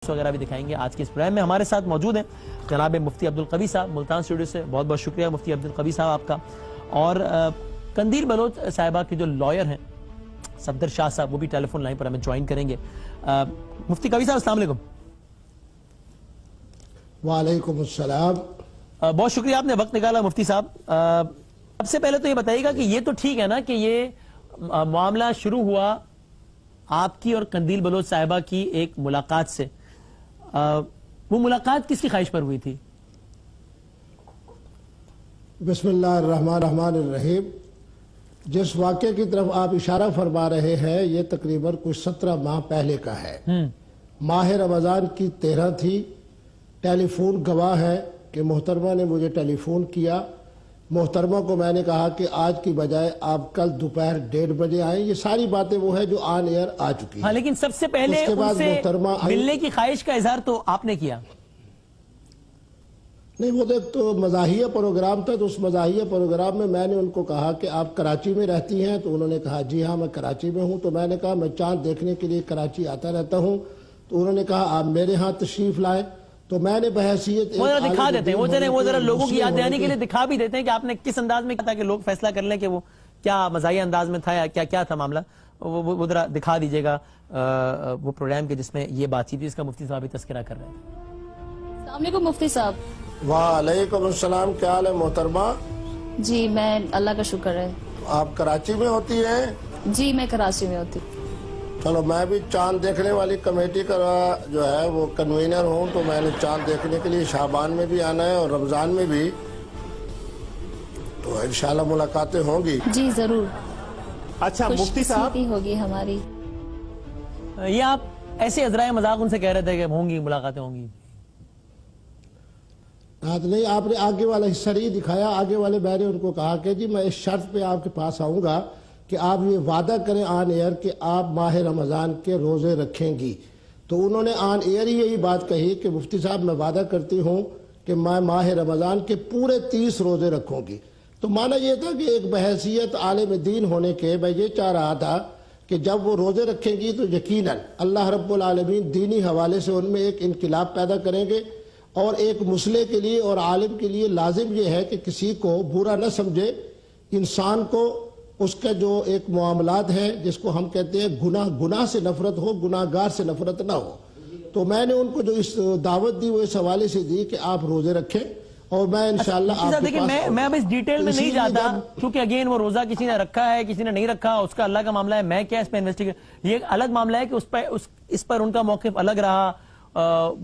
وغیرہ بھی دکھائیں گے آج کے اس پروگرام میں. ہمارے ساتھ موجود ہیں جناب مفتی عبدالقوی صاحب ملتان اسٹوڈیو سے. بہت بہت شکریہ مفتی عبدالقوی صاحب آپ کا. اور قندیل بلوچ صاحبہ کے جو لائر ہیں صفدر شاہ صاحب، وہ بھی ٹیلی فون لائن پر ہمیں جوائن کریں گے. مفتی قوی صاحب السلام علیکم. وعلیکم السلام. بہت شکریہ آپ نے وقت نکالا مفتی صاحب. سب سے پہلے تو یہ بتائیے گا کہ یہ تو ٹھیک ہے نا کہ یہ معاملہ شروع ہوا آپ کی اور قندیل بلوچ صاحبہ کی ایک ملاقات سے. وہ ملاقات کس کی خواہش پر ہوئی تھی؟ بسم اللہ الرحمن الرحیم. جس واقعے کی طرف آپ اشارہ فرما رہے ہیں یہ تقریباً کچھ 17 ماہ پہلے کا ہے. ماہ رمضان کی 13 تھی. ٹیلی فون گواہ ہے کہ محترمہ نے مجھے ٹیلی فون کیا. محترمہ کو میں نے کہا کہ آج کی بجائے آپ کل دوپہر 1:30 بجے آئیں. یہ ساری باتیں وہ ہے جو آن ایئر آ چکی ہیں. ہاں لیکن سب سے پہلے ان سے ملنے کی خواہش کا اظہار تو آپ نے کیا. نہیں، وہ تو مزاحیہ پروگرام تھا. تو اس مزاحیہ پروگرام میں میں نے ان کو کہا کہ آپ کراچی میں رہتی ہیں؟ تو انہوں نے کہا جی ہاں میں کراچی میں ہوں. تو میں نے کہا میں چاند دیکھنے کے لیے کراچی آتا رہتا ہوں. تو انہوں نے کہا آپ میرے ہاں تشریف لائیں. تو میں نے بحیثیت وہ ذرا دکھا دیتے ہیں، وہ ذرا لوگوں کی یاد دہانی کے لیے دکھا بھی دیتے ہیں کہ آپ نے کس انداز میں کیا تھا کہ لوگ فیصلہ کر لیں کہ وہ کیا مزاحیہ انداز میں تھا یا کیا تھا معاملہ. وہ ذرا دکھا دیجیے گا وہ پروگرام کے جس میں یہ بات چیت تھی جس کا مفتی صاحب تذکرہ کر رہے ہیں. السلام علیکم مفتی صاحب. وعلیکم السلام. کیا حال ہے محترمہ؟ جی میں اللہ کا شکر ہے. آپ کراچی میں ہوتی ہیں؟ جی میں کراچی میں ہوتی. چلو میں بھی چاند دیکھنے والی کمیٹی کا جو ہے وہ کنوینر ہوں. تو میں نے چاند دیکھنے کے لیے شعبان میں بھی آنا ہے اور رمضان میں بھی. تو انشاءاللہ ملاقاتیں ہوں گی. جی ضرور. اچھا مفتی صاحب ہوگی ہماری. یہ آپ ایسے عذرائے مذاق ان سے کہہ رہے تھے کہ ہوں گی ملاقاتیں ہوں گی. نہیں، آپ نے آگے والا حصہ نہیں دکھایا. آگے والے میں نے ان کو کہا کہ جی میں اس شرط پہ آپ کے پاس آؤں گا کہ آپ یہ وعدہ کریں آن ایئر کہ آپ ماہ رمضان کے روزے رکھیں گی. تو انہوں نے آن ایئر ہی یہی بات کہی کہ مفتی صاحب میں وعدہ کرتی ہوں کہ میں ماہ رمضان کے پورے 30 روزے رکھوں گی. تو معنی یہ تھا کہ ایک بحیثیت عالم دین ہونے کے میں یہ چاہ رہا تھا کہ جب وہ روزے رکھیں گی تو یقیناً اللہ رب العالمین دینی حوالے سے ان میں ایک انقلاب پیدا کریں گے. اور ایک مسلح کے لیے اور عالم کے لیے لازم یہ ہے کہ کسی کو برا نہ سمجھے. انسان کو اس کا جو ایک معاملات ہے جس کو ہم کہتے ہیں گناہ سے نفرت ہو، گناہ گار سے نفرت نہ ہو. تو میں نے ان کو جو اس دعوت دی وہ اس حوالے سے دی کہ آپ روزے رکھیں اور میں انشاءاللہ آپ کے پاس. میں اب اس ڈیٹیل میں نہیں جاتا کیونکہ اگین وہ روزہ کسی نے رکھا ہے کسی نے نہیں رکھا، اس کا اللہ کا معاملہ ہے. میں کیا اس پہ انویسٹیگیٹ، یہ ایک الگ معاملہ ہے کہ اس پر ان کا موقف الگ رہا.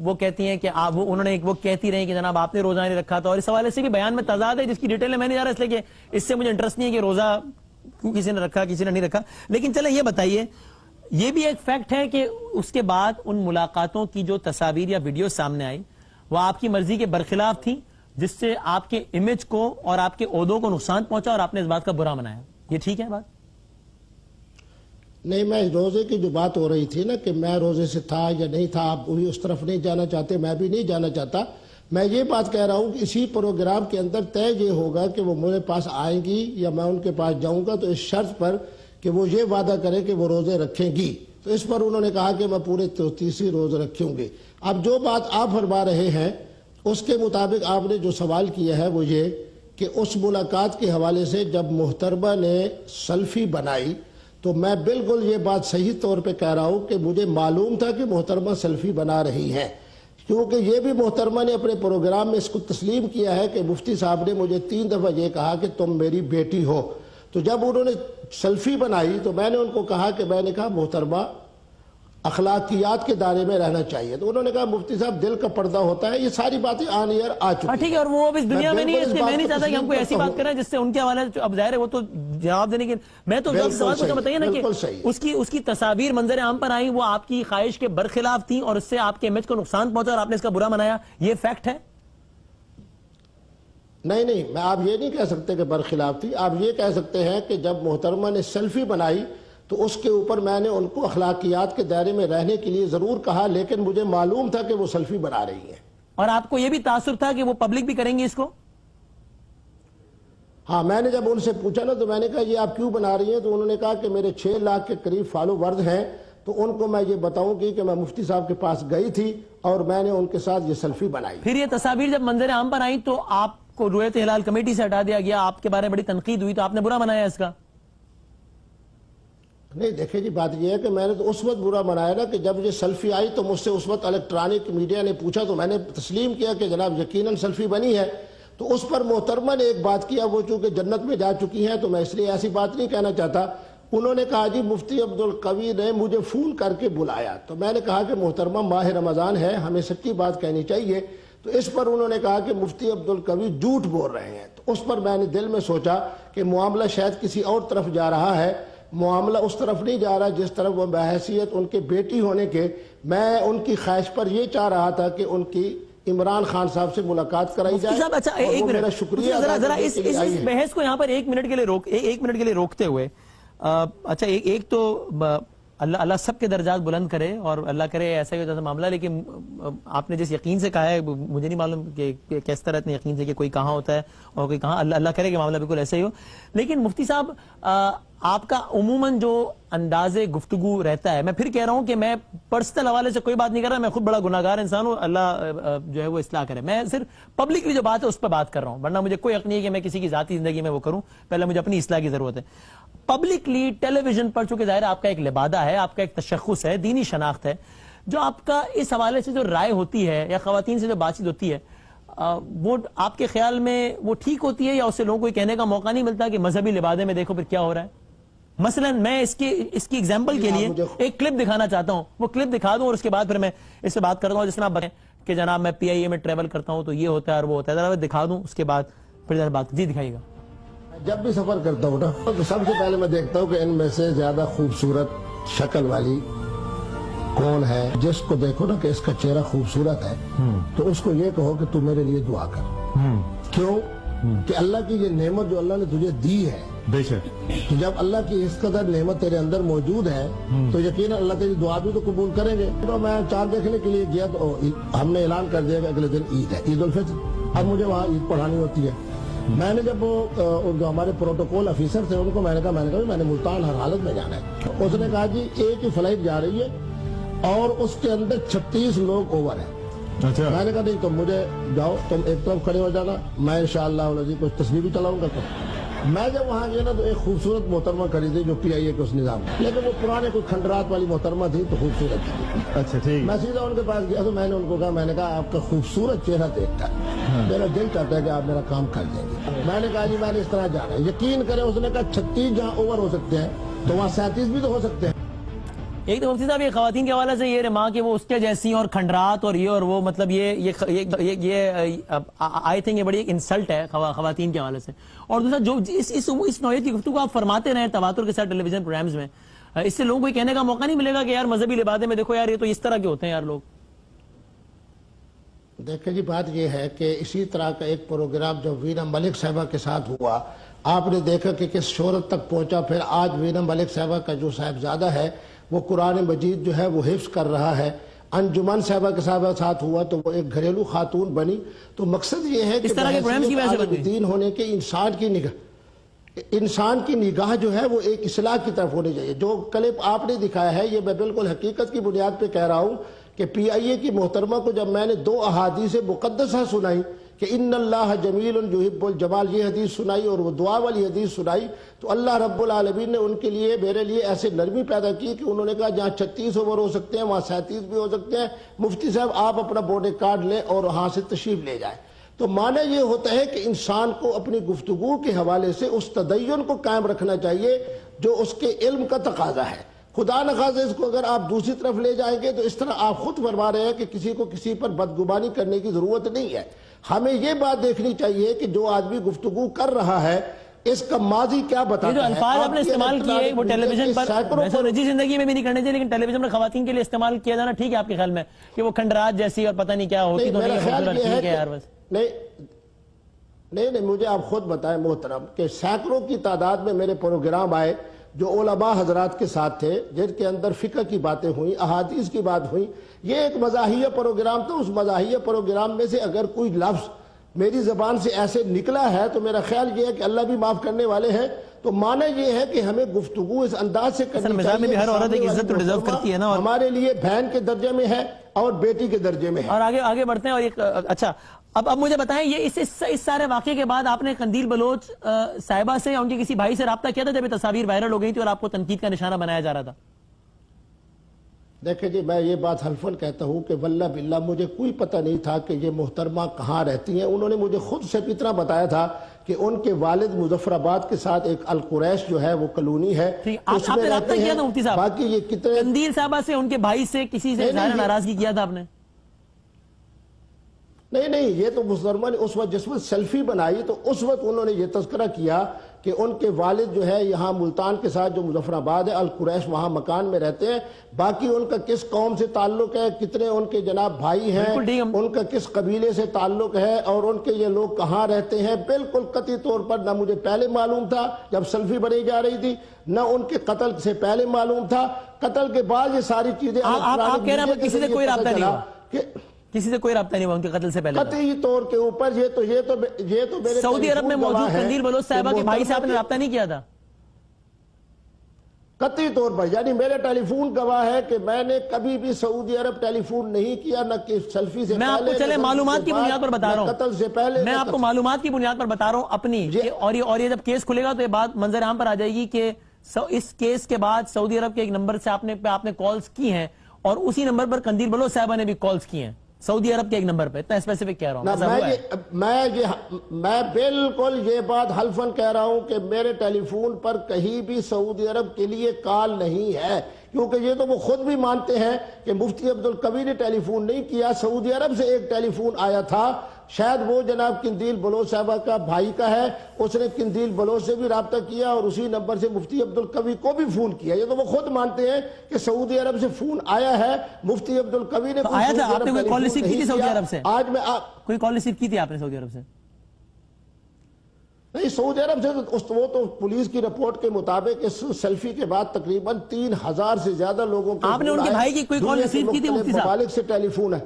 وہ کہتی ہیں کہ وہ کہتی رہی کہ جناب آپ نے روزہ نہیں رکھا تھا. اور اس حوالے سے بھی بیان میں تضاد ہے جس کی ڈیٹیل میں نہیں جا رہا اس لیے کہ اس سے مجھے انٹرسٹ نہیں ہے کہ روزہ کیوں کسی نے رکھا کسی نے نہیں رکھا. لیکن چلیں یہ بتائیے، یہ بھی ایک فیکٹ ہے کہ اس کے بعد ان ملاقاتوں کی جو تصاویر یا ویڈیو سامنے آئی وہ آپ کی مرضی کے برخلاف تھی جس سے آپ کے امیج کو اور آپ کے عہدوں کو نقصان پہنچا اور آپ نے اس بات کا برا منایا. یہ ٹھیک ہے بات؟ نہیں، میں روزے کی جو بات ہو رہی تھی نا کہ میں روزے سے تھا یا نہیں تھا، آپ وہی اس طرف نہیں جانا چاہتے، میں بھی نہیں جانا چاہتا. میں یہ بات کہہ رہا ہوں کہ اسی پروگرام کے اندر طے یہ ہوگا کہ وہ میرے پاس آئیں گی یا میں ان کے پاس جاؤں گا تو اس شرط پر کہ وہ یہ وعدہ کریں کہ وہ روزے رکھیں گی. تو اس پر انہوں نے کہا کہ میں پورے 30 روزے رکھوں گے. اب جو بات آپ فرما رہے ہیں اس کے مطابق آپ نے جو سوال کیا ہے وہ یہ کہ اس ملاقات کے حوالے سے جب محترمہ نے سیلفی بنائی تو میں بالکل یہ بات صحیح طور پہ کہہ رہا ہوں کہ مجھے معلوم تھا کہ محترمہ سیلفی بنا رہی ہیں. کیونکہ یہ بھی محترمہ نے اپنے پروگرام میں اس کو تسلیم کیا ہے کہ مفتی صاحب نے مجھے 3 دفعہ یہ کہا کہ تم میری بیٹی ہو. تو جب انہوں نے سیلفی بنائی تو میں نے ان کو کہا کہ میں نے کہا محترمہ اخلاقیات کے دائرے میں رہنا چاہیے. تو انہوں نے کہا مفتی صاحب دل کا پردہ ہوتا ہے. یہ ساری باتیں آن ایئر آ چکی ہیں. ٹھیک ہے، اور وہ اب اس دنیا میں نہیں ہے، اس لیے میں نہیں چاہتا کہ ہم کوئی ایسی بات کریں جس سے ان کے حوالے اب ظاہر ہے وہ تو جواب دینے کے میں تو سوال پوچھنا بتائیے نا کہ اس کی تصاویر منظر عام پر آئیں وہ آپ کی خواہش کے برخلاف تھیں اور اس سے آپ کے امیج کو نقصان پہنچا اور آپ نے اس کا برا منایا. یہ فیکٹ ہے؟ نہیں، میں آپ یہ نہیں کہہ سکتے کہ برخلاف تھی. آپ یہ کہہ سکتے ہیں کہ جب محترمہ نے سیلفی بنائی تو اس کے اوپر میں نے ان کو اخلاقیات کے دائرے میں رہنے کے لیے ضرور کہا، لیکن مجھے معلوم تھا کہ وہ سیلفی بنا رہی ہیں. اور آپ کو یہ بھی تاثر تھا کہ وہ پبلک بھی کریں گے اس کو؟ ہاں، میں نے جب ان سے پوچھا نا تو میں نے کہا یہ آپ کیوں بنا رہی ہیں؟ تو انہوں نے کہا کہ میرے 6 لاکھ کے قریب فالوورز ہیں تو ان کو میں یہ بتاؤں کہ میں مفتی صاحب کے پاس گئی تھی اور میں نے ان کے ساتھ یہ سیلفی بنائی. پھر یہ تصاویر جب منظر عام پر آئیں تو آپ کو رویت ہلال کمیٹی سے ہٹا دیا گیا, آپ کے بارے میں بڑی تنقید ہوئی, تو آپ نے برا منایا اس کا؟ نہیں دیکھیں جی, بات یہ ہے کہ میں نے تو اس وقت برا منایا نا کہ جب یہ سیلفی آئی تو مجھ سے اس وقت الیکٹرانک میڈیا نے پوچھا تو میں نے تسلیم کیا کہ جناب یقیناً سیلفی بنی ہے. تو اس پر محترمہ نے ایک بات کیا, وہ چونکہ جنت میں جا چکی ہیں تو میں اس لیے ایسی بات نہیں کہنا چاہتا. انہوں نے کہا جی مفتی عبدالقوی نے مجھے فون کر کے بلایا. تو میں نے کہا کہ محترمہ ماہ رمضان ہے, ہمیں سچی بات کہنی چاہیے. تو اس پر انہوں نے کہا کہ مفتی عبدالقوی جھوٹ بول رہے ہیں. تو اس پر میں نے دل میں سوچا کہ معاملہ شاید کسی اور طرف جا رہا ہے, معاملہ اس طرف نہیں جا رہا جس طرف وہ بحیثیت ان کے بیٹی ہونے کے میں ان کی خواہش پر یہ چاہ رہا تھا کہ ان کی عمران خان صاحب سے ملاقات کرائی جائے. اچھا ایک منٹ, میرا شکریہ ذرا اس بحث کو یہاں پر ایک منٹ کے لیے روکتے ہوئے, اچھا ایک تو اللہ سب کے درجات بلند کرے اور اللہ کرے ایسا ہی ہوتا تھا معاملہ, لیکن آپ نے جس یقین سے کہا ہے مجھے نہیں معلوم کہ کس طرح اتنے یقین سے کہ کوئی کہاں ہوتا ہے اور کوئی کہاں, اللہ کرے کہ معاملہ بالکل ایسا ہی ہو. لیکن مفتی صاحب آپ کا عموماً جو انداز گفتگو رہتا ہے, میں پھر کہہ رہا ہوں کہ میں پرسنل حوالے سے کوئی بات نہیں کر رہا, میں خود بڑا گناہگار انسان ہوں, اللہ جو ہے وہ اصلاح کرے, میں صرف پبلکلی جو بات ہے اس پہ بات کر رہا ہوں, ورنہ مجھے کوئی حق نہیں ہے کہ میں کسی کی ذاتی زندگی میں وہ کروں, پہلے مجھے اپنی اصلاح کی ضرورت ہے. پبلکلی ٹیلی ویژن پر چونکہ ظاہر آپ کا ایک لبادہ ہے, آپ کا ایک تشخص ہے, دینی شناخت ہے, جو آپ کا اس حوالے سے جو رائے ہوتی ہے یا خواتین سے جو بات چیت ہوتی ہے وہ آپ کے خیال میں وہ ٹھیک ہوتی ہے, یا اس سے لوگوں کو کہنے کا موقع نہیں ملتا کہ مذہبی لبادے میں دیکھو پھر کیا ہو رہا ہے؟ مثلا میں اس کی ایگزامپل کے لیے ایک کلپ دکھانا چاہتا ہوں, وہ کلپ دکھا دوں اور اس کے بعد پھر میں اس سے بات کرتا ہوں. جس طرح آپ بتائیں کہ جناب میں PIA میں ٹریول کرتا ہوں تو یہ ہوتا ہے اور وہ ہوتا ہے, ذرا میں دکھا دوں اس کے بعد پھر ذرا بات. جی دکھائیے گا. جب بھی سفر کرتا ہوں نا تو سب سے پہلے میں دیکھتا ہوں کہ ان میں سے زیادہ خوبصورت شکل والی کون ہے. جس کو دیکھو نا کہ اس کا چہرہ خوبصورت ہے تو اس کو یہ کہو کہ تو میرے لیے دعا کر. کیوں کہ اللہ کی یہ نعمت جو اللہ نے تجھے دی ہے, بے شک, تو جب اللہ کی اس قدر نعمت تیرے اندر موجود ہے تو یقیناً اللہ تیری دعا بھی تو قبول کریں گے. تو میں چاند دیکھنے کے لیے گیا تو ہم نے اعلان کر دیا کہ اگلے دن عید ہے, عید الفطر. اب مجھے وہاں عید پڑھانی ہوتی ہے. میں نے جب جو ہمارے پروٹوکول افیسر تھے ان کو میں نے کہا میں نے ملتان ہر حالت میں جانا ہے. اس نے کہا جی ایک ہی فلائٹ جا رہی ہے اور اس کے اندر 36 لوگ اوور ہیں. اچھا, میں نے کہا نہیں تم مجھے جاؤ, تم ایک طرف کھڑے ہو جانا, میں انشاءاللہ کچھ تصویر بھی چلاؤں گا. میں جب وہاں گیا نا تو ایک خوبصورت محترمہ کھڑی تھی جو PIA کے اس نظام میں, لیکن وہ پرانے کوئی کھنڈرات والی محترمہ تھی تو خوبصورت تھی. اچھا ٹھیک. میں سیدھا ان کے پاس گیا تو میں نے ان کو کہا, میں نے کہا آپ کا خوبصورت چہرہ دیکھ کر میرا دل چاہتا ہے کہ آپ میرا کام کر دیں گے. میں نے کہا جی میں نے اس طرح جانا ہے. یقین کریں اس نے کہا 36 جہاں اوور ہو سکتے ہیں تو وہاں 37 بھی تو ہو سکتے ہیں. ایک تو مفتی صاحب یہ خواتین کے حوالے سے یہ ریمارک کہ وہ اس کے جیسی اور کھنڈرات اور یہ اور وہ, مطلب یہ آئی تھنک یہ بڑی ایک انسلٹ ہے خواتین کے حوالے سے. اور دوسرا جو اس نوعیت کی گفتگو آپ فرماتے رہے تواتر کے ساتھ ٹیلی ویژن پروگرامز میں, اس سے لوگوں کو کہنے کا موقع نہیں ملے گا کہ یار مذہبی لبادے میں دیکھو یار یہ تو اس طرح کے ہوتے ہیں یار لوگ. دیکھیں جی بات یہ ہے کہ اسی طرح کا ایک پروگرام جو وینا ملک صاحبہ کے ساتھ ہوا, آپ نے دیکھا کہ کس شہرت تک پہنچا. پھر آج وینا ملک صاحبہ کا جو صاحبزادہ ہے وہ قرآن مجید جو ہے وہ حفظ کر رہا ہے. انجمن صاحبہ کے ساتھ ہوا تو وہ ایک گھریلو خاتون بنی. تو مقصد یہ ہے کہ عالم دین ہونے کے انسان کی نگاہ جو ہے وہ ایک اصلاح کی طرف ہونی چاہیے. جو کلپ آپ نے دکھایا ہے یہ میں بالکل حقیقت کی بنیاد پہ کہہ رہا ہوں کہ PIA کی محترمہ کو جب میں نے 2 احادیث مقدسہ سنائی کہ ان اللہ جمیل یحب الجمال, یہ حدیث سنائی اور وہ دعا والی حدیث سنائی, تو اللہ رب العالمین نے ان کے لیے میرے لیے ایسے نرمی پیدا کی کہ انہوں نے کہا جہاں 36 اوور ہو سکتے ہیں وہاں 37 بھی ہو سکتے ہیں. مفتی صاحب آپ اپنا بورڈ کارڈ لیں اور وہاں سے تشریف لے جائیں. تو معنی یہ ہوتا ہے کہ انسان کو اپنی گفتگو کے حوالے سے اس تدین کو قائم رکھنا چاہیے جو اس کے علم کا تقاضا ہے. خدا نخواستہ اس کو اگر آپ دوسری طرف لے جائیں گے تو اس طرح آپ خود فرما رہے ہیں کہ کسی کو کسی پر بدگمانی کرنے کی ضرورت نہیں ہے. ہمیں یہ بات دیکھنی چاہیے کہ جو آدمی گفتگو کر رہا ہے اس کا ماضی کیا بتاتا ہے. جو الفاظ آپ نے استعمال کیے وہ ٹیلی ویژن پر نجی زندگی میں بھی نہیں کرنے چاہیے, لیکن ٹیلی ویژن پر خواتین کے لیے استعمال کیا جانا ٹھیک ہے آپ کے خیال میں کہ وہ کھنڈرات جیسی اور پتہ نہیں کیا ہوتی تو ٹھیک ہے یار بس. نہیں مجھے آپ خود بتائیں محترم کہ سینکڑوں کی تعداد میں میرے پروگرام آئے جو علماء حضرات کے ساتھ تھے, جن کے اندر فقہ کی باتیں ہوئیں, احادیث کی بات ہوئی. یہ ایک مزاحیہ پروگرام تھا. اس مزاحیہ پروگرام میں سے اگر کوئی لفظ میری زبان سے ایسے نکلا ہے تو میرا خیال یہ ہے کہ اللہ بھی معاف کرنے والے ہیں. تو معنی یہ ہے کہ ہمیں گفتگو اس انداز سے کرنی مزاح میں بھی ہر عورت ایک عزت تو ڈیزرو محترمہ کرتی ہے نا، اور ہمارے لیے بہن کے درجے میں ہے اور بیٹی کے درجے میں ہے. اور آگے بڑھتے ہیں. اور ایک اچھا اب مجھے بتائیں، یہ اس سارے واقعے کے بعد آپ نے قندیل بلوچ صاحبہ سے یا ان کے کسی بھائی سے رابطہ کیا تھا جب یہ تصاویر وائرل ہو گئی تھی اور آپ کو تنقید کا نشانہ بنایا جا رہا تھا؟ دیکھیں جی، میں یہ بات حلفاً کہتا ہوں کہ واللہ باللہ مجھے کوئی پتہ نہیں تھا کہ یہ محترمہ کہاں رہتی ہیں. انہوں نے مجھے خود سے اتنا بتایا تھا کہ ان کے والد مظفر آباد کے ساتھ ایک القریش جو ہے وہ کالونی ہے، اس آپ میں نے رابطہ رہتے کیا ہیں. تھا مفتی صاحب؟ باقی یہ کتنے قندیل صاحبہ سے، ان کے بھائی سے، کسی سے ظاہر ناراضگی کیا تھا آپ نے؟ نہیں، یہ تو محترمہ نے اس وقت جس وقت سیلفی بنائی تو اس وقت انہوں نے یہ تذکرہ کیا کہ ان کے والد جو ہے یہاں ملتان کے ساتھ جو مظفر آباد ہے القریش وہاں مکان میں رہتے ہیں. باقی ان کا کس قوم سے تعلق ہے، کتنے ان کے جناب بھائی ہیں، ان کا کس قبیلے سے تعلق ہے اور ان کے یہ لوگ کہاں رہتے ہیں، بالکل قطعی طور پر نہ مجھے پہلے معلوم تھا جب سیلفی بنائی جا رہی تھی، نہ ان کے قتل سے پہلے معلوم تھا. قتل کے بعد یہ ساری چیزیں آپ کہہ رہے ہیں کسی سے کوئی رابطہ نہیں ہوا؟ کسی سے کوئی رابطہ نہیں ہوا ان کے قتل سے پہلے؟ قطعی طور کے اوپر یہ تو میرے سعودی عرب میں موجود قندیل بلوچ صاحبہ کے بھائی سے آپ نے رابطہ نہیں کیا تھا؟ قطعی طور پر، یعنی میرے ٹیلی فون گواہ ہے کہ میں نے کبھی بھی سعودی عرب ٹیلی فون نہیں کیا، نہ کہ سیلفی سے پہلے. میں آپ کو چلے معلومات کی بنیاد پر بتا رہا ہوں، قتل سے پہلے میں آپ کو معلومات کی بنیاد پر بتا رہا ہوں اپنی. اور یہ جب کیس کھلے گا تو یہ بات منظر عام پر آ جائے گی کہ اس کیس کے بعد سعودی عرب کے ایک نمبر سے آپ نے کالز کی ہیں اور اسی نمبر پر قندیل بلوچ صاحبہ نے بھی کالز کی ہیں سعودی عرب کے ایک نمبر پہ. اتنا اسپیسیفک کہہ رہا ہوں. میں بالکل یہ بات حلفاً کہہ رہا ہوں کہ میرے ٹیلی فون پر کہیں بھی سعودی عرب کے لیے کال نہیں ہے، کیونکہ یہ تو وہ خود بھی مانتے ہیں کہ مفتی عبدالقوی نے ٹیلی فون نہیں کیا. سعودی عرب سے ایک ٹیلی فون آیا تھا، شاید وہ جناب قندیل بلوچ صاحبہ کا بھائی کا ہے، اس نے قندیل بلوچ سے بھی رابطہ کیا اور اسی نمبر سے مفتی عبدالقوی کو بھی فون کیا. یہ تو وہ خود مانتے ہیں کہ سعودی عرب سے فون آیا ہے. مفتی عبدالقوی نے آیا تھا؟ آپ نے کوئی کال ریسیو کی تھی سعودی عرب سے؟ آج میں کوئی کال ریسیو کی تھی آپ نے سعودی عرب سے؟ نہیں، سعودی عرب سے وہ تو پولیس کی رپورٹ کے مطابق اس سیلفی کے بعد تقریباً 3000 سے زیادہ لوگوں کے آپ نے ان کے بھائی کی کوئی کال ریسیو کی تھی مفتی صاحب؟ ممالک سے ٹیلی فون ہے.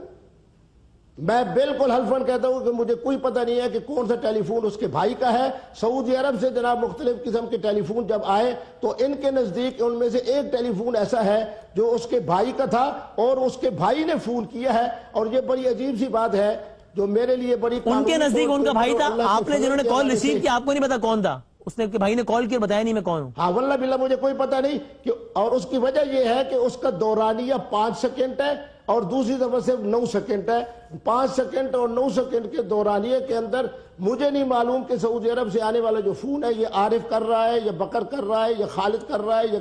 میں بالکل حلفاً کہتا ہوں کہ مجھے کوئی پتہ نہیں ہے کہ کون سا ٹیلی فون اس کے بھائی کا ہے. سعودی عرب سے جناب مختلف قسم کے ٹیلی فون جب آئے تو ان کے نزدیک ان میں سے ایک ٹیلی فون ایسا ہے جو اس کے بھائی کا تھا اور اس کے بھائی نے فون کیا ہے. اور یہ بڑی عجیب سی بات ہے جو میرے لیے بڑی، ان کے نزدیک ان کا بھائی تھا. آپ نے جنہوں نے کال ریسیو کیا آپ کو نہیں پتا کون تھا؟ اس نے بھائی نے کال کی اور بتایا نہیں میں کون ہوں. ہاں واللہ باللہ مجھے کوئی پتہ نہیں. اور اس کی وجہ یہ ہے کہ اس کا دورانیہ 5 سیکنڈ ہے اور دوسری طرف سے 9 سیکنڈ ہے. 5 سیکنڈ اور 9 سیکنڈ کے دورانیے کے اندر مجھے نہیں معلوم کہ سعودی عرب سے آنے والا جو فون ہے یہ عارف کر رہا ہے یا بکر کر رہا ہے یا خالد کر رہا ہے یا